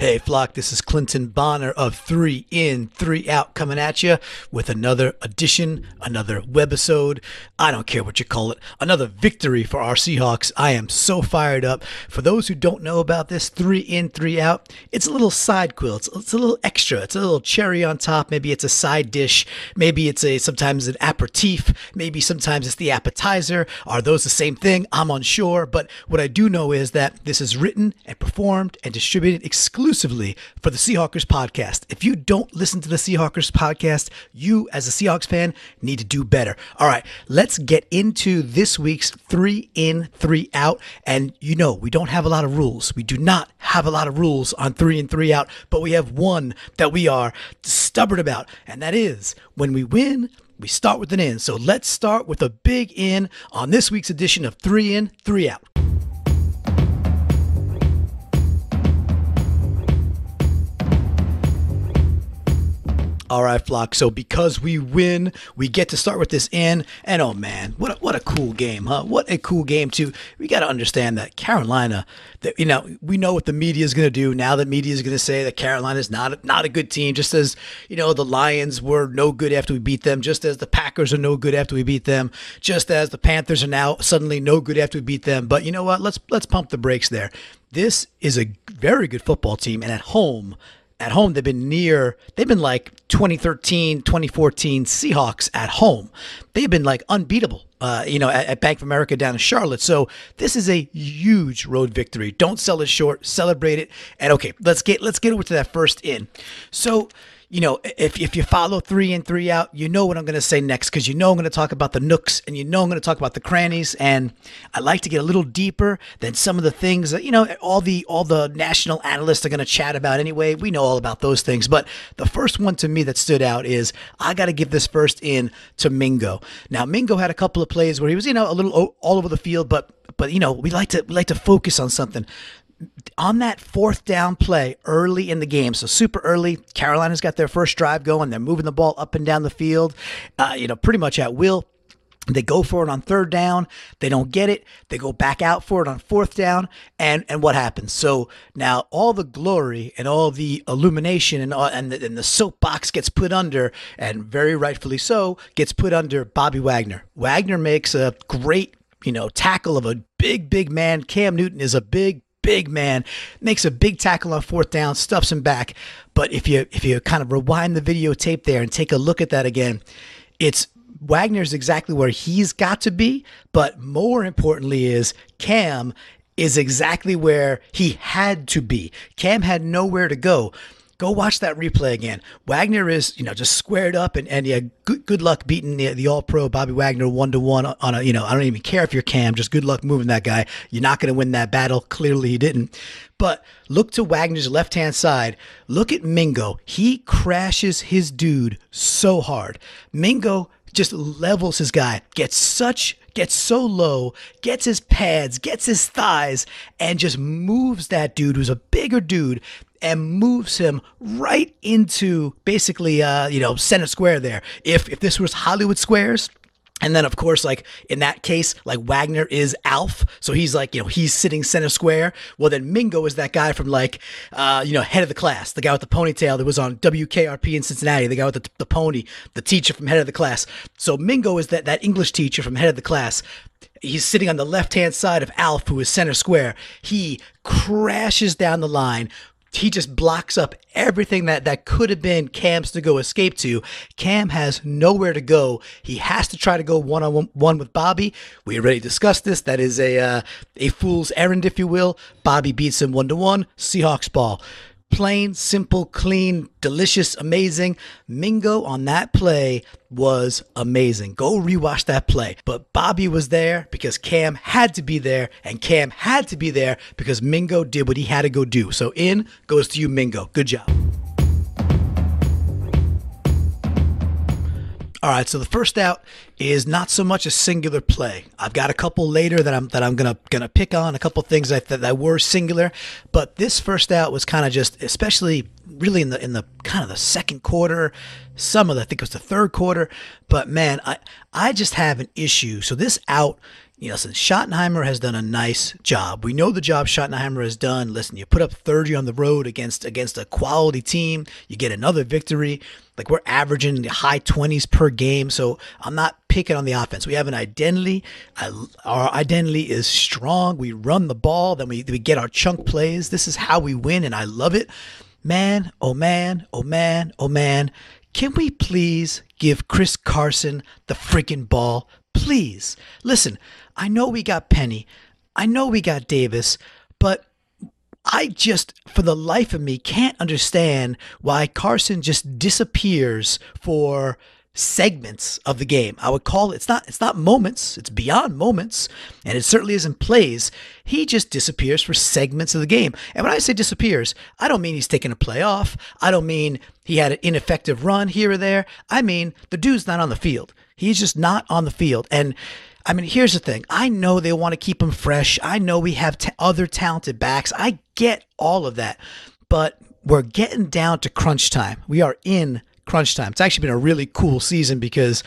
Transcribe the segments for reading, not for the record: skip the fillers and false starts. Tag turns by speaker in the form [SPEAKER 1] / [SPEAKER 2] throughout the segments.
[SPEAKER 1] Hey Flock, this is Clinton Bonner of 3 In, 3 Out coming at you with another edition, another webisode. I don't care what you call it. Another victory for our Seahawks. I am so fired up. For those who don't know about this 3 In, 3 Out, it's a little side quill. It's a little extra. It's a little cherry on top. Maybe it's a side dish. Maybe it's sometimes an aperitif. Maybe sometimes it's the appetizer. Are those the same thing? I'm unsure. But what I do know is that this is written and performed and distributed exclusively for the Seahawks podcast. If you don't listen to the Seahawks podcast, you as a Seahawks fan need to do better. All right, let's get into this week's 3 In, 3 Out. And you know, we don't have a lot of rules. We do not have a lot of rules on 3 In, 3 Out, but we have one that we are stubborn about, and that is when we win, we start with an in. So let's start with a big in on this week's edition of 3 In, 3 Out. All right, Flock. So because we win, we get to start with this in. And oh man, what a cool game, huh? What a cool game too. We got to understand that Carolina, we know what the media is going to do. Now the media is going to say that Carolina is not a good team, just as, the Lions were no good after we beat them, just as the Packers are no good after we beat them, just as the Panthers are now suddenly no good after we beat them. But you know what? Let's pump the brakes there. This is a very good football team, and at home, they've been like 2013, 2014 Seahawks at home. They've been like unbeatable, at Bank of America down in Charlotte. So this is a huge road victory. Don't sell it short, celebrate it. And okay, let's get over to that first in. So, if you follow 3 In, 3 Out, you know what I'm going to say next, because I'm going to talk about the nooks and I'm going to talk about the crannies. And I like to get a little deeper than some of the things that, all the national analysts are going to chat about anyway. We know all about those things. But the first one to me that stood out is I got to give this first in to Mingo. Now, Mingo had a couple of plays where he was, a little all over the field, but we like to focus on something. On that fourth down play early in the game, so super early, Carolina's got their first drive going. They're moving the ball up and down the field, pretty much at will. They go for it on third down. They don't get it. They go back out for it on fourth down. And what happens? So now all the glory and all the illumination and the soapbox gets put under, and very rightfully so, gets put under Bobby Wagner. Wagner makes a great, tackle of a big man. Cam Newton is a big man, makes a big tackle on fourth down, stuffs him back. But if you kind of rewind the videotape there and take a look at that again, it's Wagner's exactly where he's got to be. But more importantly is Cam is exactly where he had to be. Cam had nowhere to go. Go watch that replay again. Wagner is, just squared up and yeah, good luck beating the All-Pro Bobby Wagner 1-to-1 on a, I don't even care if you're Cam, just good luck moving that guy. You're not going to win that battle. Clearly he didn't. But look to Wagner's left-hand side. Look at Mingo. He crashes his dude so hard. Mingo just levels his guy, gets so low, gets his pads, gets his thighs, and just moves that dude who's a bigger dude and moves him right into basically, center square there. If this was Hollywood Squares, and then, of course, like in that case, like Wagner is Alf. So he's like, he's sitting center square. Well, then Mingo is that guy from like, Head of the Class, the guy with the ponytail that was on WKRP in Cincinnati, the guy with the pony, the teacher from Head of the Class. So Mingo is that English teacher from Head of the Class. He's sitting on the left-hand side of Alf, who is center square. He crashes down the line. He just blocks up everything that could have been Cam's to go escape to. Cam has nowhere to go. He has to try to go one-on-one with Bobby. We already discussed this. That is a fool's errand, if you will. Bobby beats him 1-to-1. Seahawks ball. Plain, simple, clean, delicious, amazing. Mingo on that play was amazing. Go rewatch that play. But Bobby was there because Cam had to be there, and Cam had to be there because Mingo did what he had to go do. So in goes to you, Mingo. Good job. All right, so the first out is not so much a singular play. I've got a couple later that I'm gonna pick on, a couple things that were singular, but this first out was kind of just, especially really in the kind of the second quarter, I think it was the third quarter. But man, I just have an issue. So this out Listen, Schottenheimer has done a nice job. We know the job Schottenheimer has done. Listen, you put up 30 on the road against a quality team. You get another victory. Like, we're averaging the high 20s per game. So I'm not picking on the offense. We have an identity. Our identity is strong. We run the ball. Then we get our chunk plays. This is how we win, and I love it. Man, oh man, oh man, oh man. Can we please give Chris Carson the freaking ball? Please. Listen, I know we got Penny. I know we got Davis, but I just, for the life of me, can't understand why Carson just disappears for segments of the game. I would call it, it's not moments, it's beyond moments, and it certainly isn't plays. He just disappears for segments of the game. And when I say disappears, I don't mean he's taking a play off. I don't mean he had an ineffective run here or there. I mean, the dude's not on the field. He's just not on the field. And I mean, here's the thing. I know they want to keep him fresh. I know we have other talented backs. I get all of that. But we're getting down to crunch time. We are in crunch time. It's actually been a really cool season because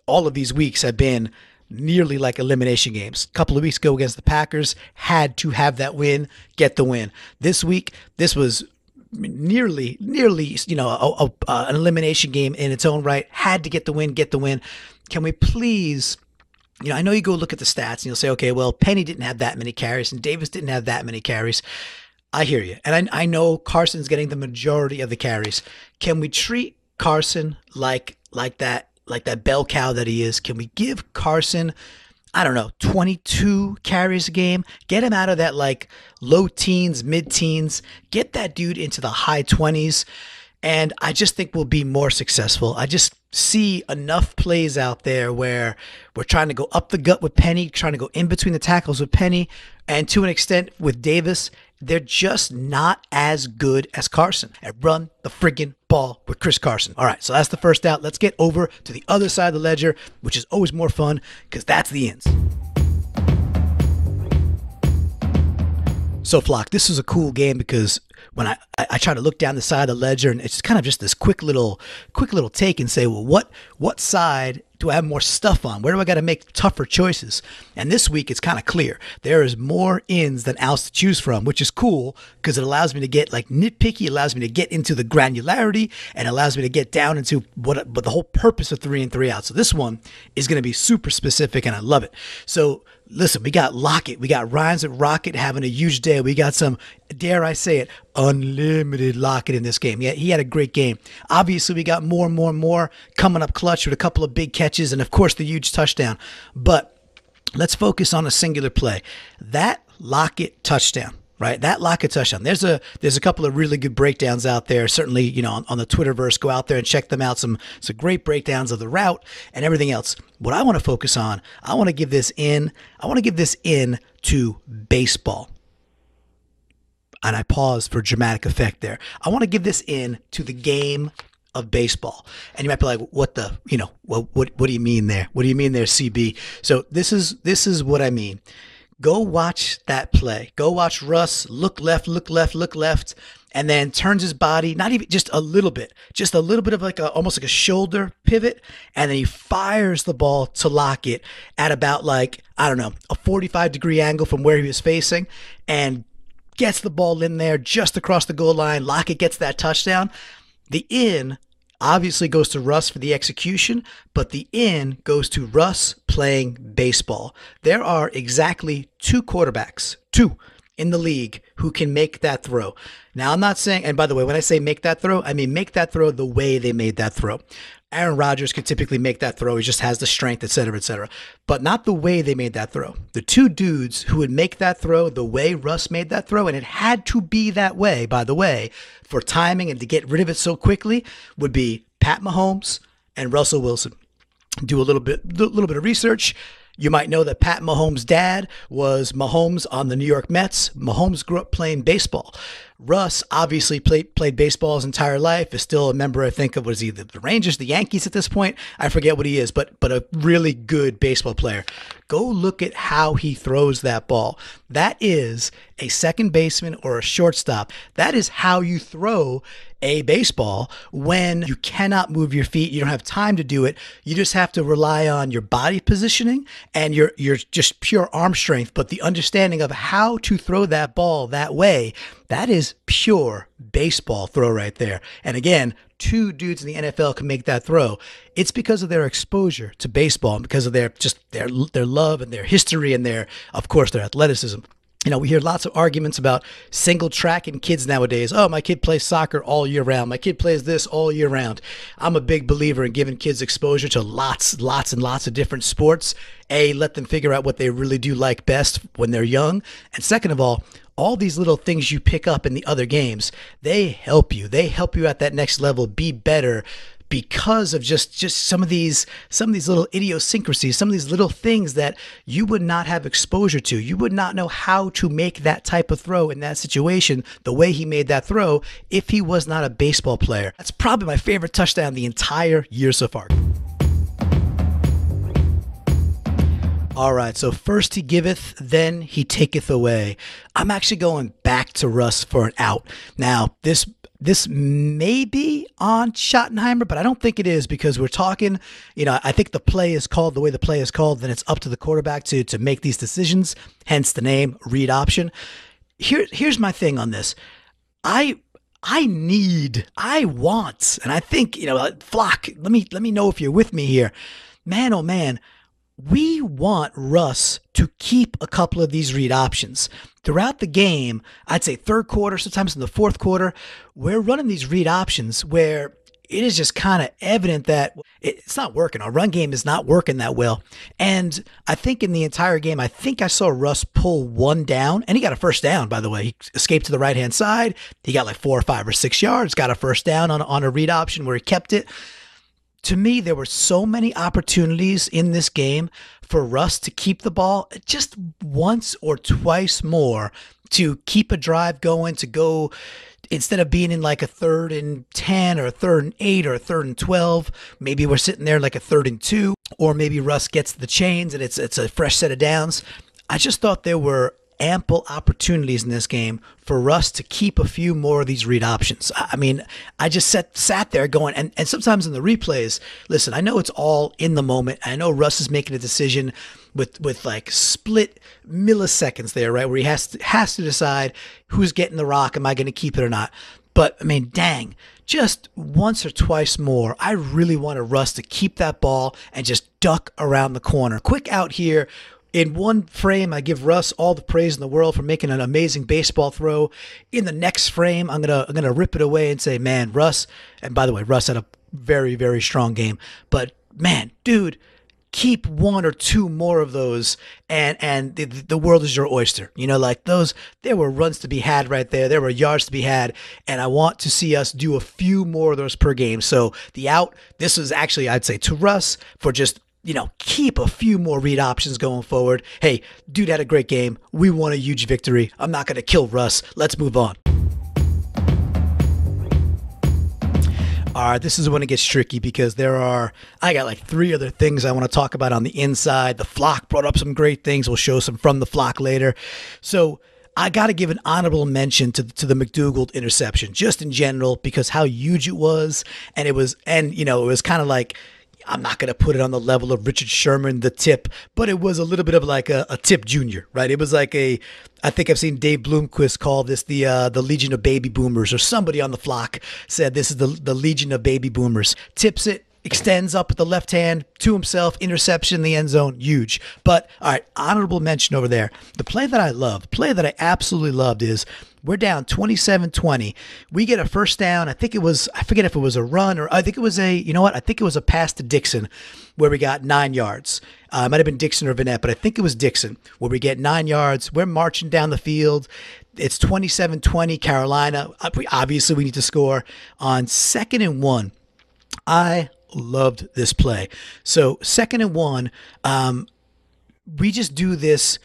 [SPEAKER 1] all of these weeks have been nearly like elimination games. A couple of weeks ago against the Packers, had to have that win, get the win. This week, this was nearly, an elimination game in its own right. Had to get the win, Can we please, I know you go look at the stats and you'll say, okay, well, Penny didn't have that many carries and Davis didn't have that many carries. I hear you. And I know Carson's getting the majority of the carries. Can we treat Carson like that bell cow that he is? Can we give Carson, 22 carries a game? Get him out of that like low teens, mid-teens. Get that dude into the high 20s. And I just think we'll be more successful. I just see enough plays out there where we're trying to go up the gut with Penny, trying to go in between the tackles with Penny, and to an extent with Davis. They're just not as good as Carson at run the friggin' ball with Chris Carson. All right, so that's the first out. Let's get over to the other side of the ledger, which is always more fun because that's the ins. So, Flock, this is a cool game because when I try to look down the side of the ledger, and it's kind of just this quick little take and say, well, what side do I have more stuff on? Where do I got to make tougher choices? And this week, it's kind of clear. There is more ins than outs to choose from, which is cool because it allows me to get like nitpicky, allows me to get into the granularity, and allows me to get down into what the whole purpose of 3 and 3 out. So this one is going to be super specific, and I love it. So listen, we got Lockett. We got Rhymes with Rocket having a huge day. We got some, dare I say it, unlimited Lockett in this game. Yeah, he had a great game. Obviously, we got more coming up clutch with a couple of big catches and, of course, the huge touchdown. But let's focus on a singular play. That Lockett touchdown. Right, that Lockett touchdown. There's a couple of really good breakdowns out there. Certainly, on the Twitterverse, go out there and check them out. Some great breakdowns of the route and everything else. What I want to focus on, I want to give this in to baseball. And I paused for dramatic effect there. I want to give this in to the game of baseball. And you might be like, what do you mean there? What do you mean there, CB? So this is what I mean. Go watch that play. Go watch Russ look left, and then turns his body, not even just a little bit of like almost like a shoulder pivot, and then he fires the ball to Lockett at about like, a 45-degree angle from where he was facing, and gets the ball in there just across the goal line. Lockett gets that touchdown. The in obviously goes to Russ for the execution, but the in goes to Russ playing baseball. There are exactly two quarterbacks in the league who can make that throw. Now, I'm not saying, and by the way, when I say make that throw, I mean make that throw the way they made that throw. Aaron Rodgers could typically make that throw. He just has the strength, et cetera, but not the way they made that throw. The two dudes who would make that throw the way Russ made that throw, and it had to be that way, by the way, for timing and to get rid of it so quickly, would be Pat Mahomes and Russell Wilson. Do a little bit of research. You might know that Pat Mahomes' dad was Mahomes on the New York Mets. Mahomes grew up playing baseball. Russ obviously played baseball his entire life, is still a member, I think, of, the Rangers, the Yankees at this point? I forget what he is, but a really good baseball player. Go look at how he throws that ball. That is a second baseman or a shortstop. That is how you throw a baseball when you cannot move your feet, you don't have time to do it. You just have to rely on your body positioning and your just pure arm strength, but the understanding of how to throw that ball that way, that is pure baseball throw right there. And again, two dudes in the NFL can make that throw. It's because of their exposure to baseball and because of their love and their history and of course, their athleticism. We hear lots of arguments about single track and kids nowadays. Oh, my kid plays soccer all year round. My kid plays this all year round. I'm a big believer in giving kids exposure to lots and lots of different sports. A, let them figure out what they really do like best when they're young. And second of all these little things you pick up in the other games, they help you. They help you at that next level be better because of just some of these little idiosyncrasies, some of these little things that you would not have exposure to. You would not know how to make that type of throw in that situation the way he made that throw if he was not a baseball player. That's probably my favorite touchdown the entire year so far. All right, so first he giveth, then he taketh away. I'm actually going back to Russ for an out. Now, this may be on Schottenheimer, but I don't think it is because we're talking, I think the way the play is called, then it's up to the quarterback to make these decisions, hence the name, read option. Here's my thing on this. I want, and I think, Flock, let me know if you're with me here. Man, oh man, we want Russ to keep a couple of these read options. Throughout the game, I'd say third quarter, sometimes in the fourth quarter, we're running these read options where it is just kind of evident that it's not working. Our run game is not working that well. And I think in the entire game, I saw Russ pull one down, and he got a first down, by the way. He escaped to the right-hand side. He got like 4 or 5 or 6 yards, got a first down on a read option where he kept it. To me, there were so many opportunities in this game for Russ to keep the ball just once or twice more, to keep a drive going, to go instead of being in like a 3rd and 10 or a 3rd and 8 or a 3rd and 12, maybe we're sitting there like a 3rd and 2, or maybe Russ gets the chains and it's a fresh set of downs. I just thought there were ample opportunities in this game for Russ to keep a few more of these read options. I mean, I just sat there going, and sometimes in the replays, listen, I know it's all in the moment. I know Russ is making a decision with like split milliseconds there, right? Where he has to decide who's getting the rock. Am I going to keep it or not? But I mean, dang, just once or twice more, I really wanted Russ to keep that ball and just duck around the corner. Quick out here. In one frame, I give Russ all the praise in the world for making an amazing baseball throw. In the next frame, I'm gonna rip it away and say, man, Russ, and by the way, Russ had a very, very strong game. But man, dude, keep 1 or 2 more of those, and the world is your oyster. Like those, there were runs to be had right there. There were yards to be had, and I want to see us do a few more of those per game. So the out, this is actually, I'd say, to Russ for just, keep a few more read options going forward. Hey, dude had a great game. We won a huge victory. I'm not going to kill Russ. Let's move on. All right, this is when it gets tricky because I got like 3 other things I want to talk about on the inside. The Flock brought up some great things. We'll show some from the Flock later. So I got to give an honorable mention to the McDougald interception, just in general, because how huge it was. And it was kind of like, I'm not going to put it on the level of Richard Sherman, the tip, but it was a little bit of like a tip junior, right? It was like I think I've seen Dave Bloomquist call this the Legion of Baby Boomers, or somebody on the Flock said this is the Legion of Baby Boomers. Tips it, extends up with the left hand to himself, interception in the end zone, huge. But all right, honorable mention over there. The play that I absolutely loved is, we're down 27-20. We get a first down. I forget if it was a run or I think it was I think it was a pass to Dixon where we got 9 yards. It might have been Dixon or Vanette, but I think it was Dixon where we get 9 yards. We're marching down the field. It's 27-20 Carolina. Obviously, we need to score on 2nd and 1. I loved this play. So 2nd and 1, we just do this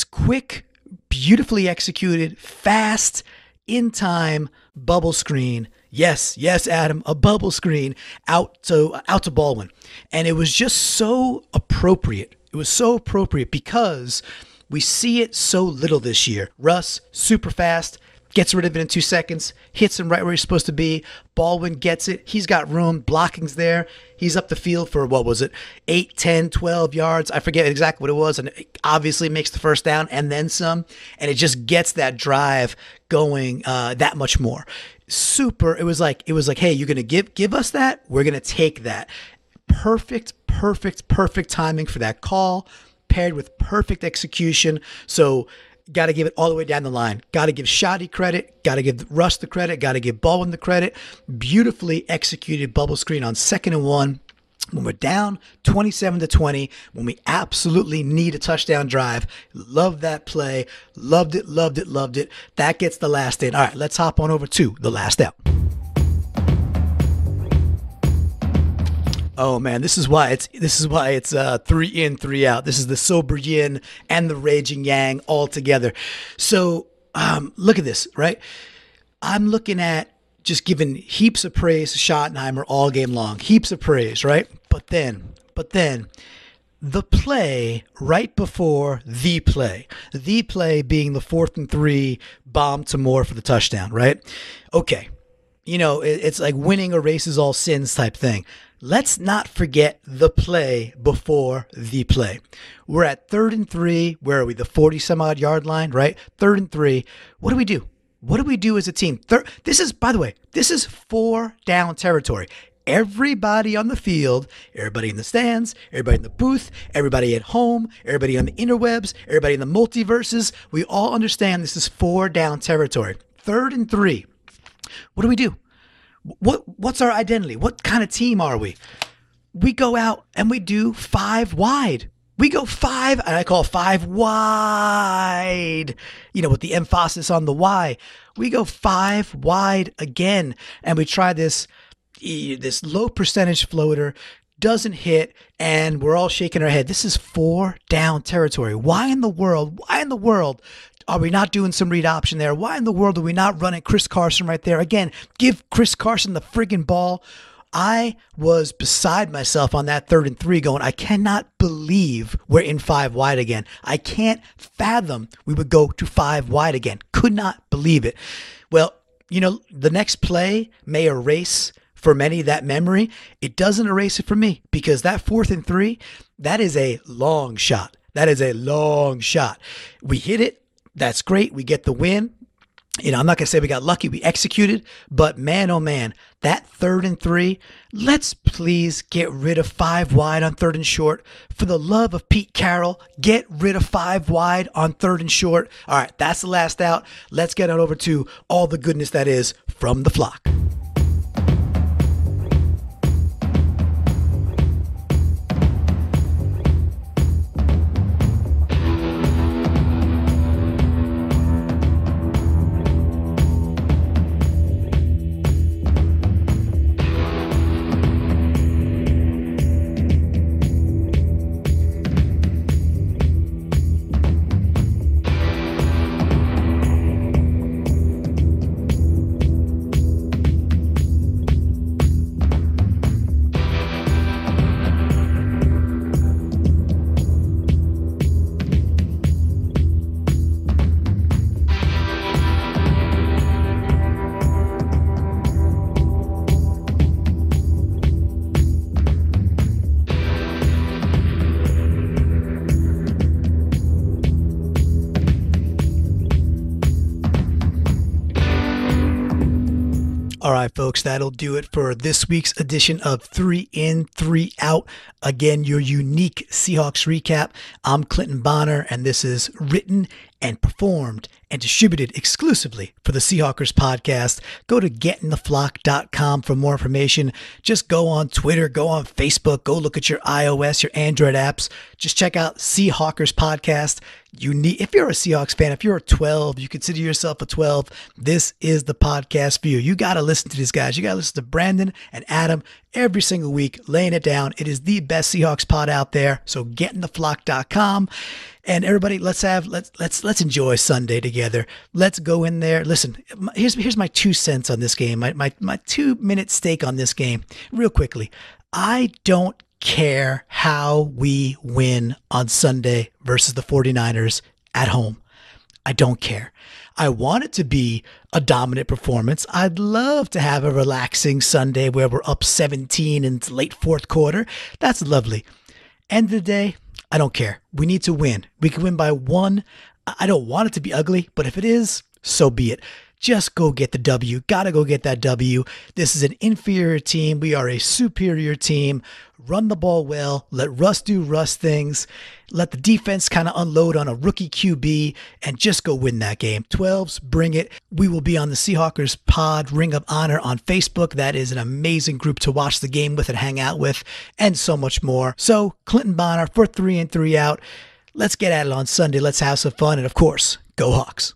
[SPEAKER 1] quick, beautifully executed, fast, in time bubble screen. Yes, Adam, a bubble screen out to Baldwin. And it was just so appropriate. It was so appropriate because we see it so little this year. Russ, super fast, gets rid of it in 2 seconds, hits him right where he's supposed to be. Baldwin gets it. He's got room. Blocking's there. He's up the field for, what was it, 8, 10, 12 yards. I forget exactly what it was. And it obviously makes the first down and then some. And it just gets that drive going that much more. Super. It was like, hey, you're going to give us that? We're going to take that. Perfect timing for that call, paired with perfect execution. So got to give it all the way down the line. Got to give Shoddy credit. Got to give Russ the credit. Got to give Baldwin the credit. Beautifully executed bubble screen on 2nd and 1. When we're down 27-20, when we absolutely need a touchdown drive. Love that play. Loved it. That gets the last in. All right, let's hop on over to the last out. Oh man, this is why it's 3 in, 3 out. This is the sober yin and the raging yang all together. So look at this, right? I'm looking at just giving heaps of praise to Schottenheimer all game long. Heaps of praise, right? But then the play right before the play being the 4th and 3 bomb to Moore for the touchdown, right? Okay. It's like winning erases all sins type thing. Let's not forget the play before the play. We're at 3rd and 3. Where are we? The 40 some odd yard line, right? 3rd and 3. What do we do? What do we do as a team? This is 4 down territory. Everybody on the field, everybody in the stands, everybody in the booth, everybody at home, everybody on the interwebs, everybody in the multiverses, we all understand this is 4 down territory. 3rd and 3. What do we do? What's our identity? What kind of team are we? We go out and we do 5 wide. We go 5, and I call 5 wide, with the emphasis on the Y. We go 5 wide again, and we try this low percentage floater, doesn't hit, and we're all shaking our head. This is 4 down territory. Why in the world are we not doing some read option there? Why in the world are we not running Chris Carson right there? Again, give Chris Carson the friggin' ball. I was beside myself on that 3rd and 3 going, I cannot believe we're in 5 wide again. I can't fathom we would go to 5 wide again. Could not believe it. Well, the next play may erase for many that memory. It doesn't erase it for me, because that 4th and 3, that is a long shot. We hit it. That's great. We get the win. I'm not going to say we got lucky. We executed. But man, oh man, that 3rd and 3, let's please get rid of 5 wide on 3rd and short. For the love of Pete Carroll, get rid of 5 wide on 3rd and short. All right, that's the last out. Let's get on over to all the goodness that is from the flock. All right, folks, that'll do it for this week's edition of 3 in, 3 out. Again, your unique Seahawks recap. I'm Clinton Bonner, and this is written and performed and distributed exclusively for the Seahawkers podcast. Go to getintheflock.com for more information. Just go on Twitter, go on Facebook, go look at your iOS, your Android apps. Just check out Seahawkers podcast. If you're a Seahawks fan, if you're a 12, you consider yourself a 12, this is the podcast for you. You got to listen to these guys. You got to listen to Brandon and Adam every single week, laying it down. It is the best Seahawks pod out there. So getintheflock.com. And everybody, let's enjoy Sunday together. Let's go in there. Listen, here's my 2 cents on this game. My 2-minute stake on this game. Real quickly, I don't care how we win on Sunday versus the 49ers at home. I don't care. I want it to be a dominant performance. I'd love to have a relaxing Sunday where we're up 17 in late fourth quarter. That's lovely. End of the day, I don't care. We need to win. We can win by one. I don't want it to be ugly, but if it is, so be it. Just go get the W. Gotta go get that W. This is an inferior team. We are a superior team. Run the ball well. Let Russ do Russ things. Let the defense kind of unload on a rookie QB and just go win that game. 12s, bring it. We will be on the Seahawkers Pod Ring of Honor on Facebook. That is an amazing group to watch the game with and hang out with, and so much more. So, Clinton Bonner for 3 and 3 out. Let's get at it on Sunday. Let's have some fun. And of course, go Hawks.